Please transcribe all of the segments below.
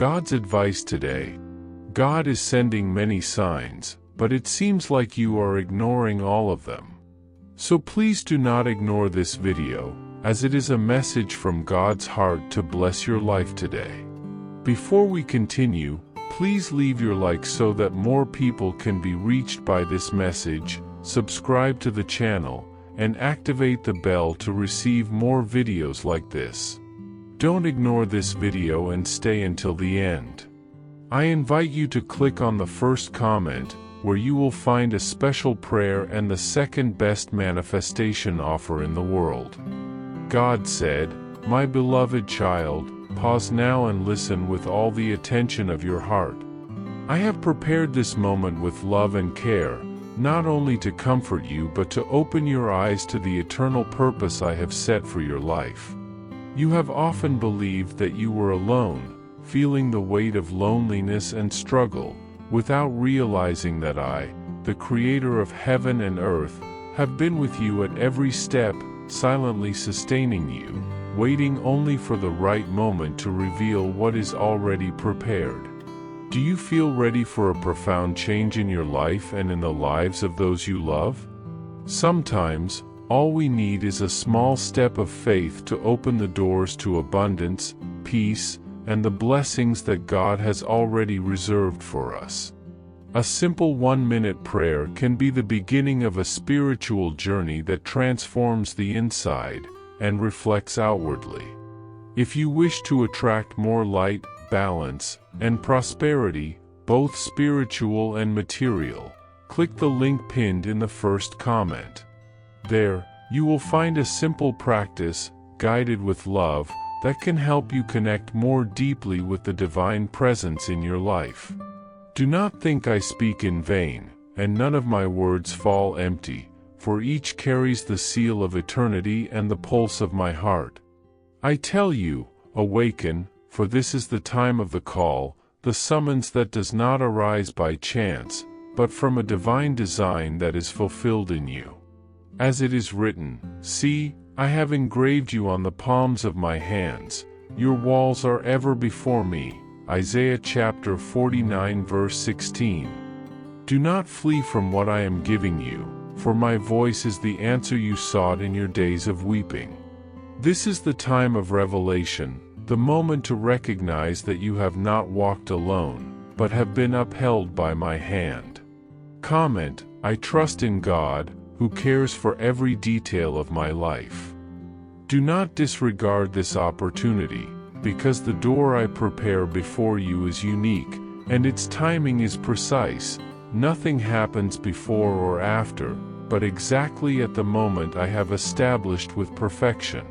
God's advice today. God is sending many signs, but it seems like you are ignoring all of them. So please do not ignore this video, as it is a message from God's heart to bless your life today. Before we continue, please leave your like so that more people can be reached by this message, subscribe to the channel, and activate the bell to receive more videos like this. Don't ignore this video and stay until the end. I invite you to click on the first comment, where you will find a special prayer and the second best manifestation offer in the world. God said, "My beloved child, pause now and listen with all the attention of your heart. I have prepared this moment with love and care, not only to comfort you but to open your eyes to the eternal purpose I have set for your life. You have often believed that you were alone, feeling the weight of loneliness and struggle, without realizing that I, the Creator of heaven and earth, have been with you at every step, silently sustaining you, waiting only for the right moment to reveal what is already prepared. Do you feel ready for a profound change in your life and in the lives of those you love? Sometimes, all we need is a small step of faith to open the doors to abundance, peace, and the blessings that God has already reserved for us. A simple 1-minute prayer can be the beginning of a spiritual journey that transforms the inside and reflects outwardly. If you wish to attract more light, balance, and prosperity, both spiritual and material, click the link pinned in the first comment. There, you will find a simple practice, guided with love, that can help you connect more deeply with the divine presence in your life. Do not think I speak in vain, and none of my words fall empty, for each carries the seal of eternity and the pulse of my heart. I tell you, awaken, for this is the time of the call, the summons that does not arise by chance, but from a divine design that is fulfilled in you. As it is written, "See, I have engraved you on the palms of my hands, your walls are ever before me." Isaiah chapter 49 verse 16. Do not flee from what I am giving you, for my voice is the answer you sought in your days of weeping. This is the time of revelation, the moment to recognize that you have not walked alone, but have been upheld by my hand. Comment, I trust in God, who cares for every detail of my life. Do not disregard this opportunity, because the door I prepare before you is unique, and its timing is precise. Nothing happens before or after, but exactly at the moment I have established with perfection.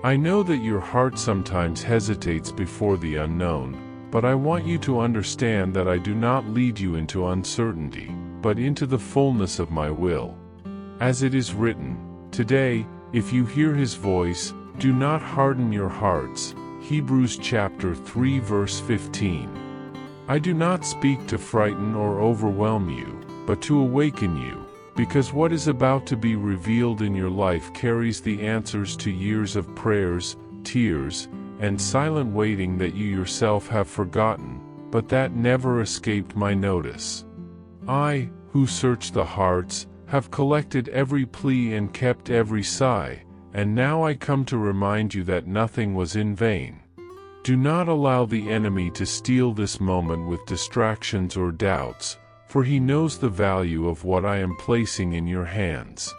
I know that your heart sometimes hesitates before the unknown, but I want you to understand that I do not lead you into uncertainty, but into the fullness of my will. As it is written, today, if you hear his voice, do not harden your hearts. Hebrews chapter 3 verse 15. I do not speak to frighten or overwhelm you, but to awaken you, because what is about to be revealed in your life carries the answers to years of prayers, tears, and silent waiting that you yourself have forgotten, but that never escaped my notice. I, who search the hearts, have collected every plea and kept every sigh, and now I come to remind you that nothing was in vain. Do not allow the enemy to steal this moment with distractions or doubts, for he knows the value of what I am placing in your hands.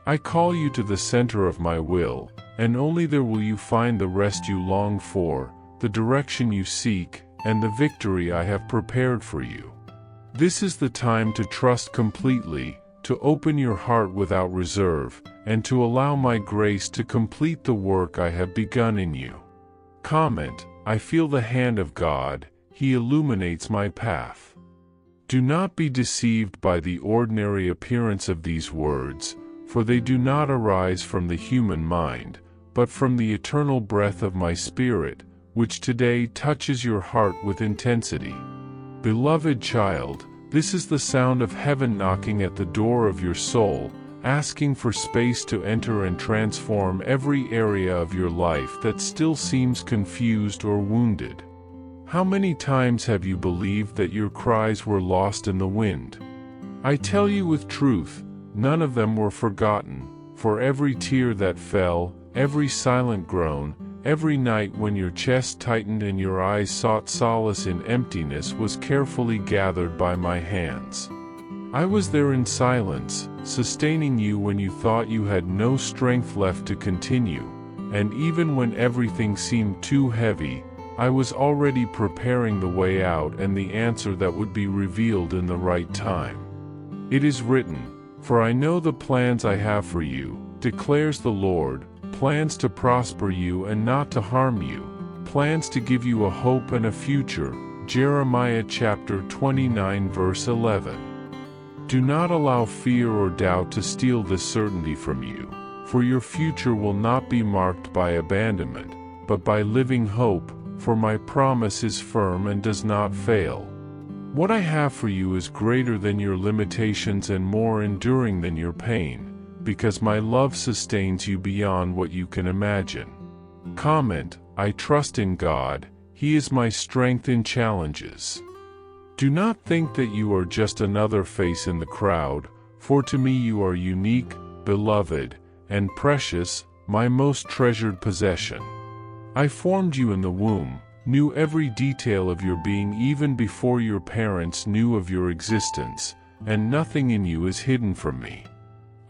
I call you to the center of my will, and only there will you find the rest you long for, the direction you seek, and the victory I have prepared for you. This is the time to trust completely, to open your heart without reserve, and to allow my grace to complete the work I have begun in you. Comment, I feel the hand of God, he illuminates my path. Do not be deceived by the ordinary appearance of these words, for they do not arise from the human mind, but from the eternal breath of my Spirit, which today touches your heart with intensity. Beloved child, this is the sound of heaven knocking at the door of your soul, asking for space to enter and transform every area of your life that still seems confused or wounded. How many times have you believed that your cries were lost in the wind? I tell you with truth, none of them were forgotten, for every tear that fell, every silent groan, every night when your chest tightened and your eyes sought solace in emptiness was carefully gathered by my hands. I was there in silence, sustaining you when you thought you had no strength left to continue, and even when everything seemed too heavy, I was already preparing the way out and the answer that would be revealed in the right time. It is written, "For I know the plans I have for you, declares the Lord, plans to prosper you and not to harm you, plans to give you a hope and a future." Jeremiah chapter 29 verse 11. Do not allow fear or doubt to steal this certainty from you, for your future will not be marked by abandonment, but by living hope, for my promise is firm and does not fail. What I have for you is greater than your limitations and more enduring than your pain, because my love sustains you beyond what you can imagine. Comment, I trust in God, He is my strength in challenges. Do not think that you are just another face in the crowd, for to me you are unique, beloved, and precious, my most treasured possession. I formed you in the womb, knew every detail of your being even before your parents knew of your existence, and nothing in you is hidden from me.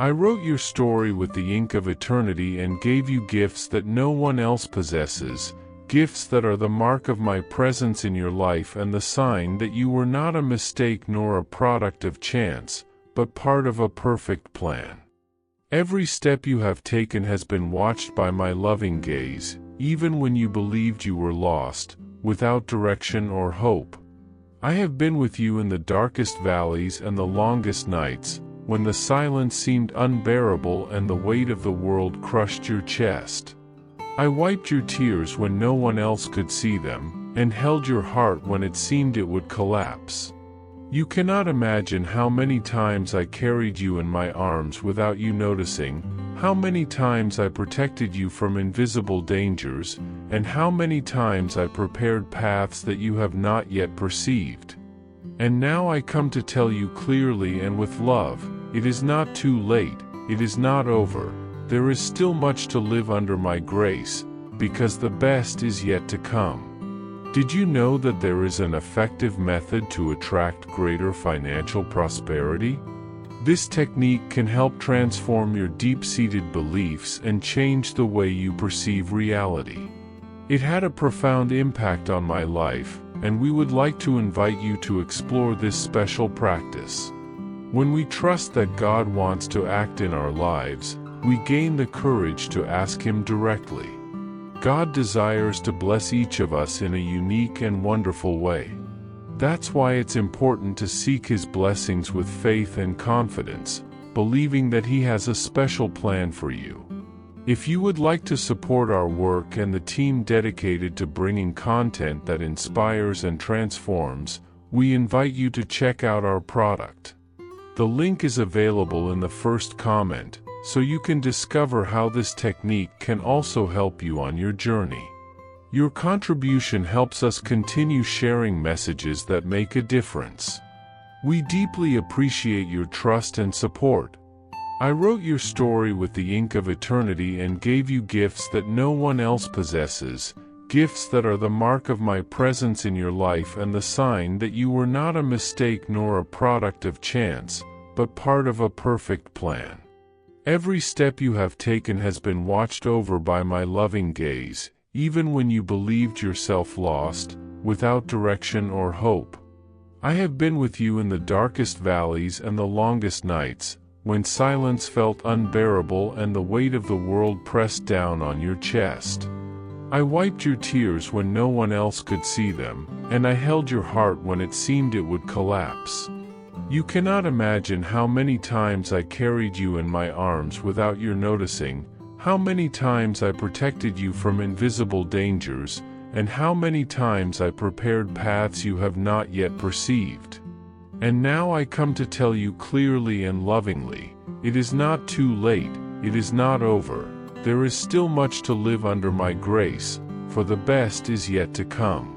I wrote your story with the ink of eternity and gave you gifts that no one else possesses, gifts that are the mark of my presence in your life and the sign that you were not a mistake nor a product of chance, but part of a perfect plan. Every step you have taken has been watched by my loving gaze, even when you believed you were lost, without direction or hope. I have been with you in the darkest valleys and the longest nights, when the silence seemed unbearable and the weight of the world crushed your chest. I wiped your tears when no one else could see them, and held your heart when it seemed it would collapse. You cannot imagine how many times I carried you in my arms without you noticing, how many times I protected you from invisible dangers, and how many times I prepared paths that you have not yet perceived. And now I come to tell you clearly and with love, it is not too late, it is not over. There is still much to live under my grace, because the best is yet to come. Did you know that there is an effective method to attract greater financial prosperity? This technique can help transform your deep-seated beliefs and change the way you perceive reality. It had a profound impact on my life, and we would like to invite you to explore this special practice. When we trust that God wants to act in our lives, we gain the courage to ask Him directly. God desires to bless each of us in a unique and wonderful way. That's why it's important to seek His blessings with faith and confidence, believing that He has a special plan for you. If you would like to support our work and the team dedicated to bringing content that inspires and transforms, we invite you to check out our product. The link is available in the first comment, so you can discover how this technique can also help you on your journey. Your contribution helps us continue sharing messages that make a difference. We deeply appreciate your trust and support. I wrote your story with the ink of eternity and gave you gifts that no one else possesses, gifts that are the mark of my presence in your life and the sign that you were not a mistake nor a product of chance, but part of a perfect plan. Every step you have taken has been watched over by my loving gaze, even when you believed yourself lost, without direction or hope. I have been with you in the darkest valleys and the longest nights, when silence felt unbearable and the weight of the world pressed down on your chest. I wiped your tears when no one else could see them, and I held your heart when it seemed it would collapse. You cannot imagine how many times I carried you in my arms without your noticing, how many times I protected you from invisible dangers, and how many times I prepared paths you have not yet perceived. And now I come to tell you clearly and lovingly, it is not too late, it is not over, there is still much to live under my grace, for the best is yet to come.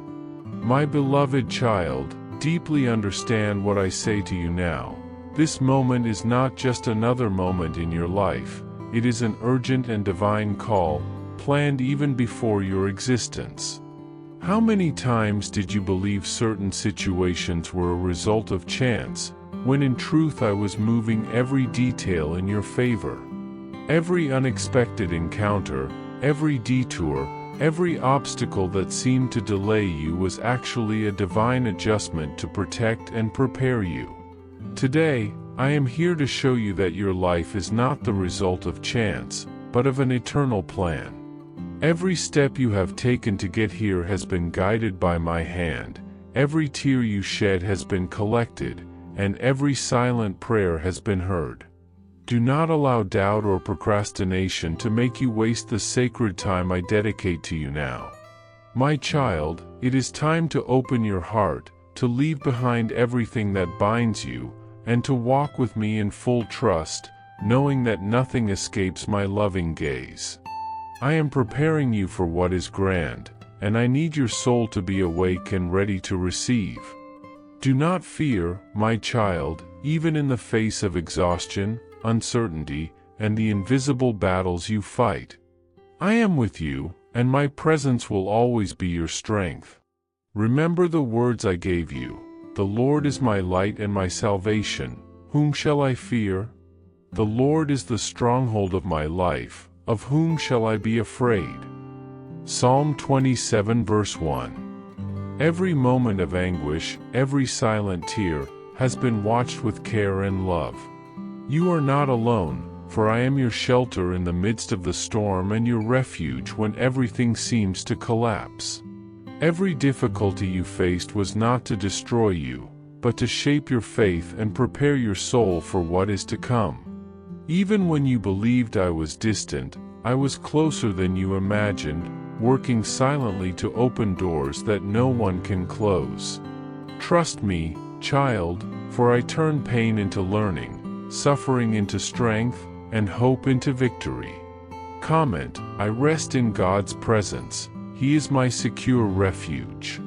My beloved child, deeply understand what I say to you now. This moment is not just another moment in your life, it is an urgent and divine call, planned even before your existence. How many times did you believe certain situations were a result of chance, when in truth I was moving every detail in your favor? Every unexpected encounter, every detour, every obstacle that seemed to delay you was actually a divine adjustment to protect and prepare you. Today, I am here to show you that your life is not the result of chance, but of an eternal plan. Every step you have taken to get here has been guided by my hand, every tear you shed has been collected, and every silent prayer has been heard. Do not allow doubt or procrastination to make you waste the sacred time I dedicate to you now. My child, it is time to open your heart, to leave behind everything that binds you, and to walk with me in full trust, knowing that nothing escapes my loving gaze. I am preparing you for what is grand, and I need your soul to be awake and ready to receive. Do not fear, my child, even in the face of exhaustion, uncertainty, and the invisible battles you fight. I am with you, and my presence will always be your strength. Remember the words I gave you. The Lord is my light and my salvation. Whom shall I fear? The Lord is the stronghold of my life. Of whom shall I be afraid? Psalm 27 verse 1. Every moment of anguish, every silent tear, has been watched with care and love. You are not alone, for I am your shelter in the midst of the storm and your refuge when everything seems to collapse. Every difficulty you faced was not to destroy you, but to shape your faith and prepare your soul for what is to come. Even when you believed I was distant, I was closer than you imagined, working silently to open doors that no one can close. Trust me, child, for I turn pain into learning, suffering into strength, and hope into victory. Comment, I rest in God's presence. He is my secure refuge.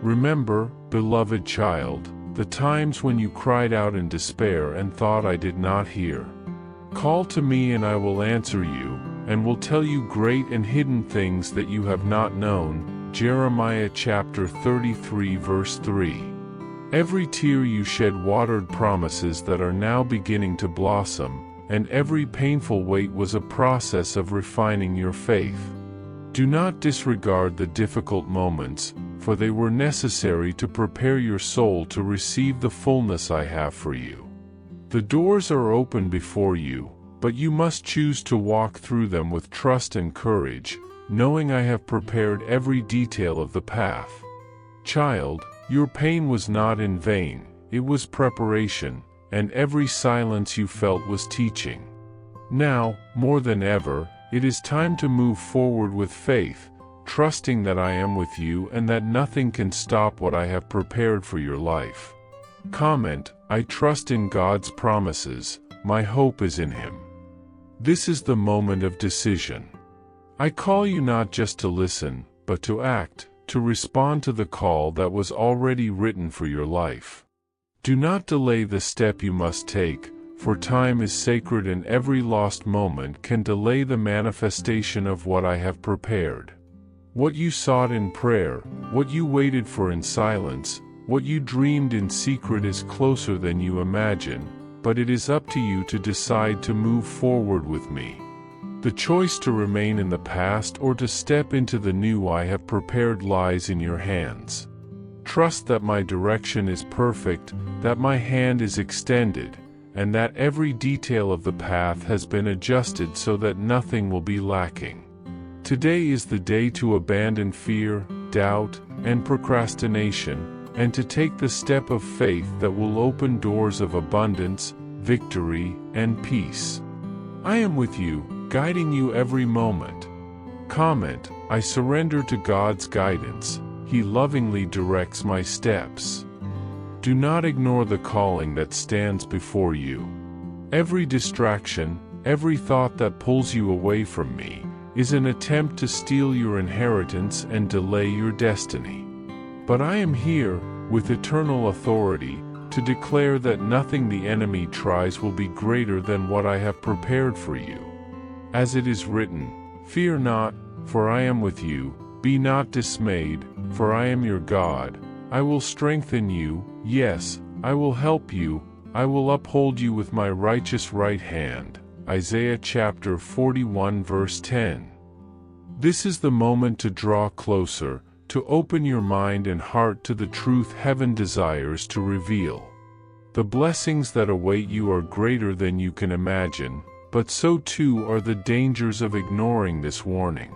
Remember, beloved child, the times when you cried out in despair and thought I did not hear. Call to me and I will answer you, and will tell you great and hidden things that you have not known. Jeremiah chapter 33 verse 3. Every tear you shed watered promises that are now beginning to blossom, and every painful wait was a process of refining your faith. Do not disregard the difficult moments, for they were necessary to prepare your soul to receive the fullness I have for you. The doors are open before you, but you must choose to walk through them with trust and courage, knowing I have prepared every detail of the path. Child, your pain was not in vain, it was preparation, and every silence you felt was teaching. Now, more than ever, it is time to move forward with faith, trusting that I am with you and that nothing can stop what I have prepared for your life. Comment, I trust in God's promises, my hope is in Him. This is the moment of decision. I call you not just to listen, but to act, to respond to the call that was already written for your life. Do not delay the step you must take, for time is sacred and every lost moment can delay the manifestation of what I have prepared. What you sought in prayer, what you waited for in silence, what you dreamed in secret is closer than you imagine, but it is up to you to decide to move forward with me. The choice to remain in the past or to step into the new I have prepared lies in your hands. Trust that my direction is perfect, that my hand is extended, and that every detail of the path has been adjusted so that nothing will be lacking. Today is the day to abandon fear, doubt, and procrastination, and to take the step of faith that will open doors of abundance, victory, and peace. I am with you, guiding you every moment. Comment, I surrender to God's guidance. He lovingly directs my steps. Do not ignore the calling that stands before you. Every distraction, every thought that pulls you away from me, is an attempt to steal your inheritance and delay your destiny. But I am here, with eternal authority, to declare that nothing the enemy tries will be greater than what I have prepared for you. As it is written, "Fear not, for I am with you, be not dismayed, for I am your God, I will strengthen you, yes, I will help you, I will uphold you with my righteous right hand." Isaiah chapter 41 verse 10. This is the moment to draw closer, to open your mind and heart to the truth heaven desires to reveal. The blessings that await you are greater than you can imagine, but so too are the dangers of ignoring this warning.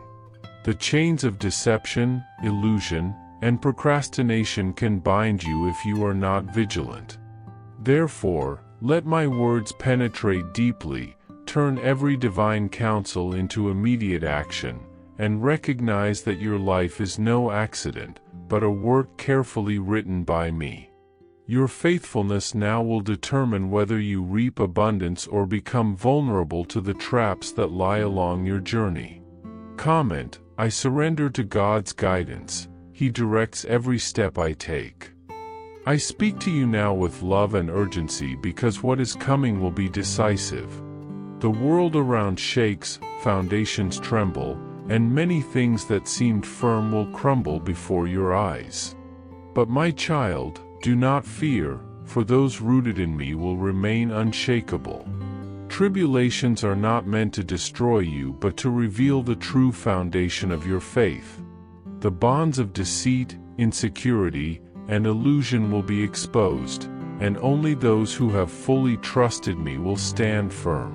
The chains of deception, illusion, and procrastination can bind you if you are not vigilant. Therefore, let my words penetrate deeply, turn every divine counsel into immediate action, and recognize that your life is no accident, but a work carefully written by me. Your faithfulness now will determine whether you reap abundance or become vulnerable to the traps that lie along your journey. Comment: I surrender to God's guidance. He directs every step I take. I speak to you now with love and urgency because what is coming will be decisive. The world around shakes, foundations tremble, and many things that seemed firm will crumble before your eyes. But my child, do not fear, for those rooted in me will remain unshakable. Tribulations are not meant to destroy you but to reveal the true foundation of your faith. The bonds of deceit, insecurity, and illusion will be exposed, and only those who have fully trusted me will stand firm.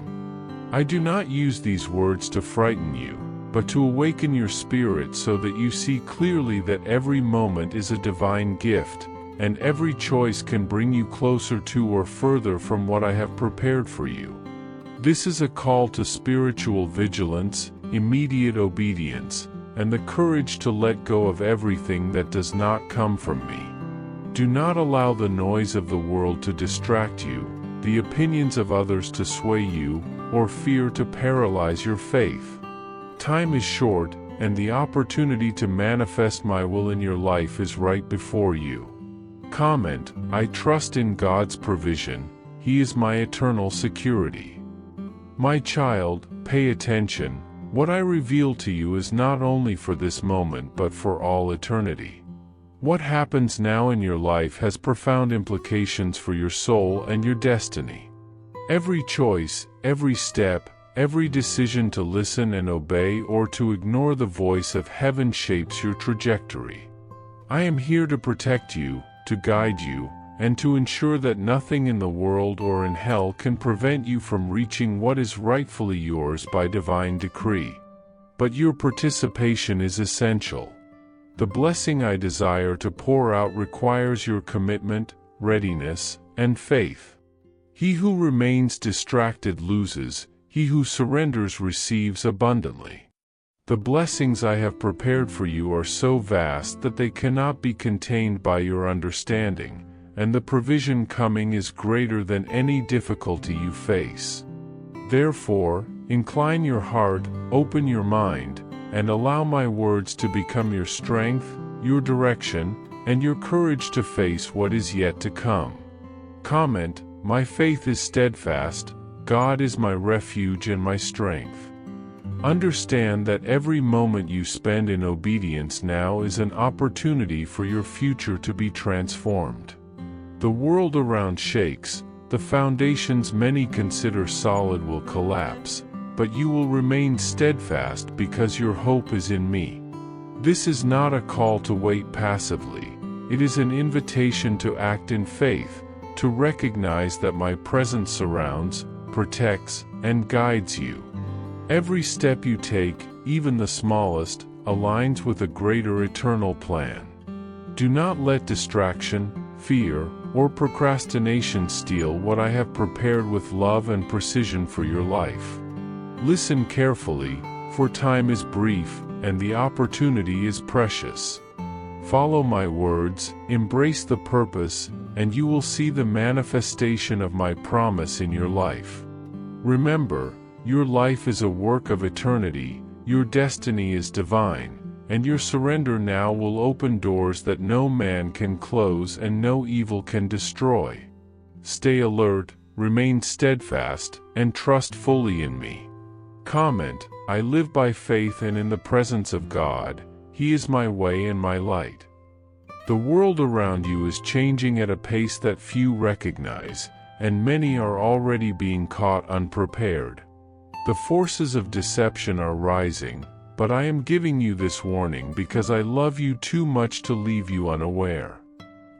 I do not use these words to frighten you, but to awaken your spirit so that you see clearly that every moment is a divine gift, and every choice can bring you closer to or further from what I have prepared for you. This is a call to spiritual vigilance, immediate obedience, and the courage to let go of everything that does not come from me. Do not allow the noise of the world to distract you, the opinions of others to sway you, or fear to paralyze your faith. Time is short, and the opportunity to manifest my will in your life is right before you. Comment: I trust in God's provision. He is my eternal security. My child, pay attention. What I reveal to you is not only for this moment but for all eternity. What happens now in your life has profound implications for your soul and your destiny. Every choice, every step, every decision to listen and obey or to ignore the voice of heaven shapes your trajectory. I am here to protect you, to guide you, and to ensure that nothing in the world or in hell can prevent you from reaching what is rightfully yours by divine decree. But your participation is essential. The blessing I desire to pour out requires your commitment, readiness, and faith. He who remains distracted loses, he who surrenders receives abundantly. The blessings I have prepared for you are so vast that they cannot be contained by your understanding, and the provision coming is greater than any difficulty you face. Therefore, incline your heart, open your mind, and allow my words to become your strength, your direction, and your courage to face what is yet to come. Comment: my faith is steadfast, God is my refuge and my strength. Understand that every moment you spend in obedience now is an opportunity for your future to be transformed. The world around shakes, the foundations many consider solid will collapse, but you will remain steadfast because your hope is in me. This is not a call to wait passively, it is an invitation to act in faith, to recognize that my presence surrounds, protects, and guides you. Every step you take, even the smallest, aligns with a greater eternal plan. Do not let distraction, fear, or procrastination steal what I have prepared with love and precision for your life. Listen carefully, for time is brief, and the opportunity is precious. Follow my words, embrace the purpose, and you will see the manifestation of my promise in your life. Remember, your life is a work of eternity, your destiny is divine, and your surrender now will open doors that no man can close and no evil can destroy. Stay alert, remain steadfast, and trust fully in me. Comment, I live by faith and in the presence of God. He is my way and my light. The world around you is changing at a pace that few recognize, and many are already being caught unprepared. The forces of deception are rising, but I am giving you this warning because I love you too much to leave you unaware.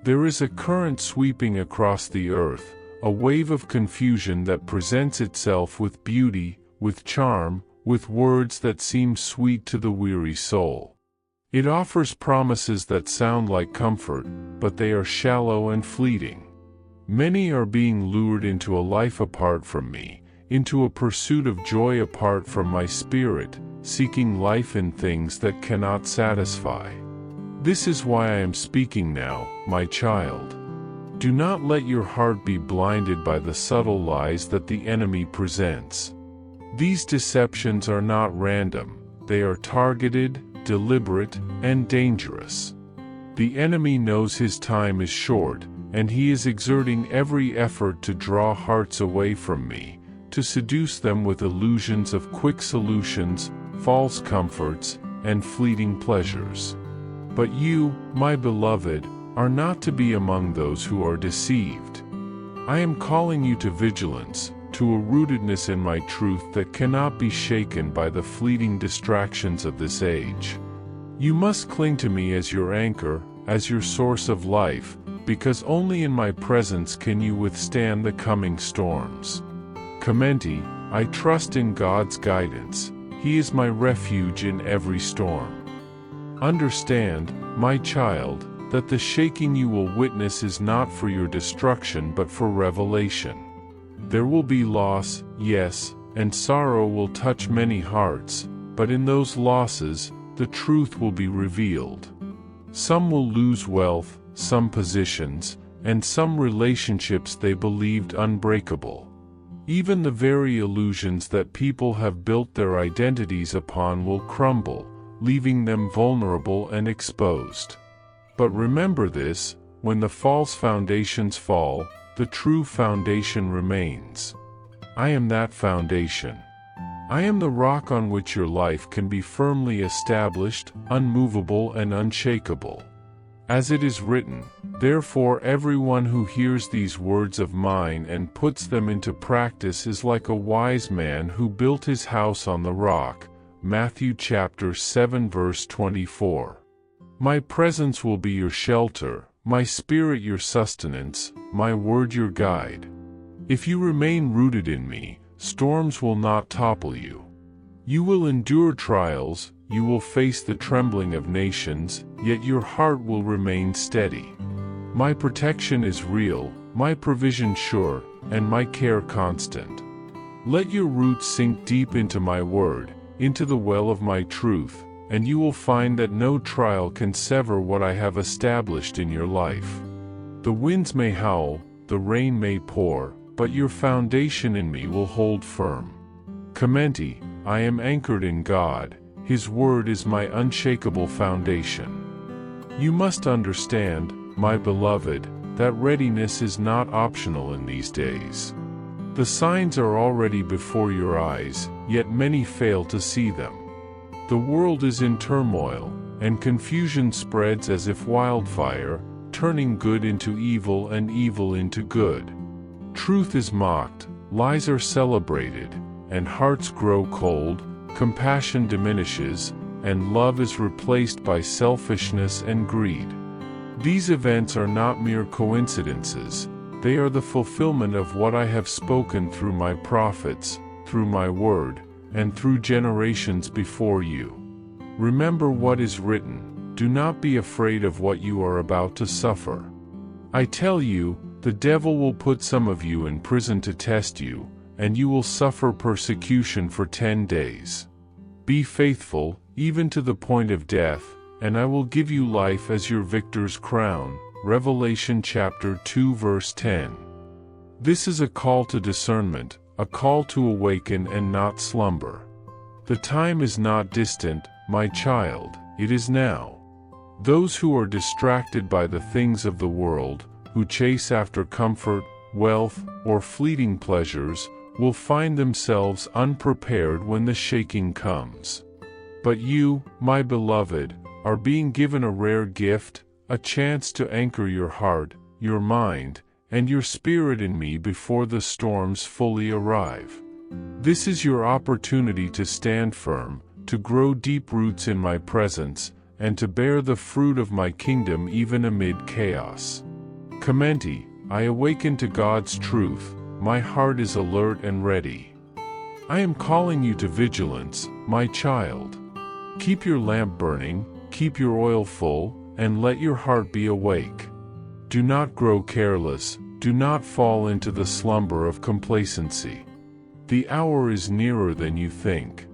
There is a current sweeping across the earth, a wave of confusion that presents itself with beauty, with charm, with words that seem sweet to the weary soul. It offers promises that sound like comfort, but they are shallow and fleeting. Many are being lured into a life apart from me, into a pursuit of joy apart from my spirit, seeking life in things that cannot satisfy. This is why I am speaking now, my child. Do not let your heart be blinded by the subtle lies that the enemy presents. These deceptions are not random, they are targeted, deliberate, and dangerous. The enemy knows his time is short, and he is exerting every effort to draw hearts away from me, to seduce them with illusions of quick solutions, false comforts, and fleeting pleasures. But you, my beloved, are not to be among those who are deceived. I am calling you to vigilance, to a rootedness in my truth that cannot be shaken by the fleeting distractions of this age. You must cling to me as your anchor, as your source of life, because only in my presence can you withstand the coming storms. Commenti, I trust in God's guidance. He is my refuge in every storm. Understand, my child, that the shaking you will witness is not for your destruction but for revelation. There will be loss, yes, and sorrow will touch many hearts, but in those losses, the truth will be revealed. Some will lose wealth, some positions, and some relationships they believed unbreakable. Even the very illusions that people have built their identities upon will crumble, leaving them vulnerable and exposed. But remember this, when the false foundations fall, the true foundation remains. I am that foundation. I am the rock on which your life can be firmly established, unmovable and unshakable. As it is written, therefore everyone who hears these words of mine and puts them into practice is like a wise man who built his house on the rock. Matthew chapter 7 verse 24. My presence will be your shelter, my spirit your sustenance, my word your guide. If you remain rooted in me, storms will not topple you. You will endure trials, you will face the trembling of nations, yet your heart will remain steady. My protection is real, my provision sure, and my care constant. Let your roots sink deep into my word, into the well of my truth, and you will find that no trial can sever what I have established in your life. The winds may howl, the rain may pour, but your foundation in me will hold firm. Commenti, I am anchored in God, His word is my unshakable foundation. You must understand, my beloved, that readiness is not optional in these days. The signs are already before your eyes, yet many fail to see them. The world is in turmoil, and confusion spreads as if wildfire, turning good into evil and evil into good. Truth is mocked, lies are celebrated, and hearts grow cold, compassion diminishes, and love is replaced by selfishness and greed. These events are not mere coincidences, they are the fulfillment of what I have spoken through my prophets, through my word, and through generations before you. Remember what is written, do not be afraid of what you are about to suffer. I tell you, the devil will put some of you in prison to test you, and you will suffer persecution for 10 days. Be faithful, even to the point of death, and I will give you life as your victor's crown. Revelation chapter 2 verse 10. This is a call to discernment, a call to awaken and not slumber. The time is not distant, my child, it is now. Those who are distracted by the things of the world, who chase after comfort, wealth, or fleeting pleasures, will find themselves unprepared when the shaking comes. But you, my beloved, are being given a rare gift, a chance to anchor your heart, your mind, and your spirit in me before the storms fully arrive. This is your opportunity to stand firm, to grow deep roots in my presence, and to bear the fruit of my kingdom even amid chaos. Commenti, I awaken to God's truth, my heart is alert and ready. I am calling you to vigilance, my child. Keep your lamp burning, keep your oil full, and let your heart be awake. Do not grow careless, do not fall into the slumber of complacency. The hour is nearer than you think.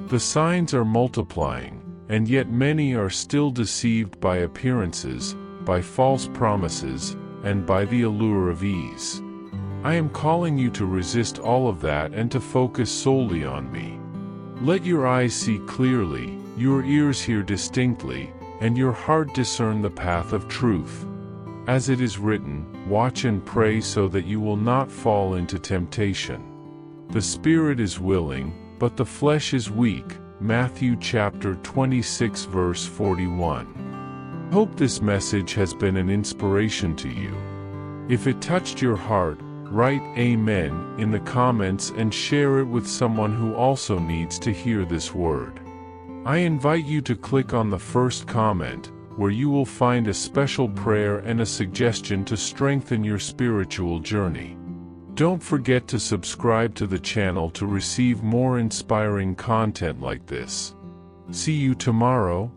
The signs are multiplying, and yet many are still deceived by appearances, by false promises, and by the allure of ease. I am calling you to resist all of that and to focus solely on me. Let your eyes see clearly, your ears hear distinctly, and your heart discern the path of truth. As it is written, watch and pray so that you will not fall into temptation. The spirit is willing, but the flesh is weak. Matthew chapter 26 verse 41. Hope this message has been an inspiration to you. If it touched your heart, write Amen in the comments and share it with someone who also needs to hear this word. I invite you to click on the first comment, where you will find a special prayer and a suggestion to strengthen your spiritual journey. Don't forget to subscribe to the channel to receive more inspiring content like this. See you tomorrow.